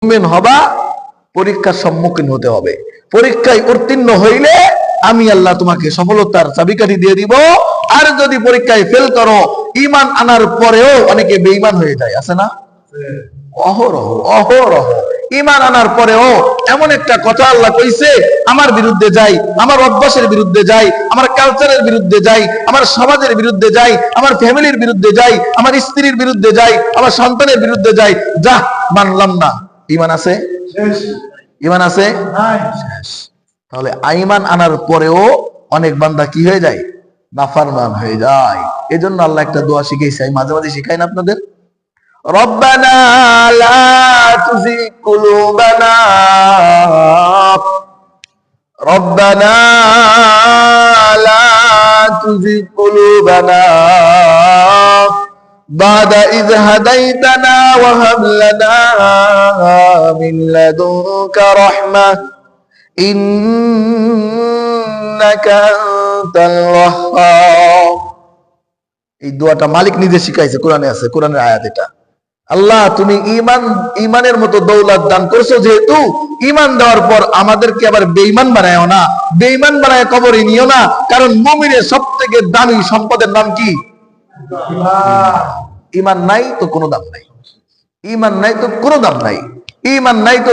মুমিন হবা, পরীক্ষার সম্মুখীন হতে হবে। পরীক্ষায় উত্তীর্ণ হইলে আমি আল্লাহ তোমাকে সফলতার চাবিকাঠি দিয়ে দিব। আর যদি পরীক্ষায় ফেল করো, ঈমান আনার পরেও অনেকে বেঈমান হয়ে যায়, আছে না? অহরহ অহরহ ঈমান আনার পরেও এমন একটা কথা আল্লাহ কইছে, আমার বিরুদ্ধে যাই, আমার অভ্যাসের বিরুদ্ধে যাই, আমার কালচারের বিরুদ্ধে যাই, আমার সমাজের বিরুদ্ধে যাই, আমার ফ্যামিলির বিরুদ্ধে যাই, আমার স্ত্রীর বিরুদ্ধে যাই, আমার সন্তানের বিরুদ্ধে যাই, যা মানলাম না। ঈমান আছে? ঈমান আছে? তাহলে ঈমান আনার পরেও অনেক বান্দা কি হয়ে যায়? নাফরমান হয়ে যায়। এজন্য আল্লাহ একটা দোয়া শিখাইছে, আমি মাঝে মাঝে শিখাই না আপনাদের? রব্বানা লা তুযিগ কুলুবানা, রব্বানা লা তুযিগ কুলুবানা বাদা ইয হাদাইতানা ওয়া হাব লানা মিন লাদুনকা রাহমাহ ইন্নাকা আনতাল ওয়াহ্হাব। এই দোয়াটা মালিক নিজে শিখাইছে, কোরআনে আছে, কোরআনের আয়াত এটা। আল্লাহ তুমি ঈমানের মতো দৌলত দান করেছো, যেহেতু ঈমান দেওয়ার পর আমাদেরকে আবার বেঈমান বানায়ও না, বেঈমান বানায় কবরে নিও না। কারণ মুমিনের সবথেকে দামি সম্পদের নাম কি? ঈমান নাই তো কোনো দাম নাই, ঈমান নাই তো কোনো দাম নাই, ঈমান নাই তো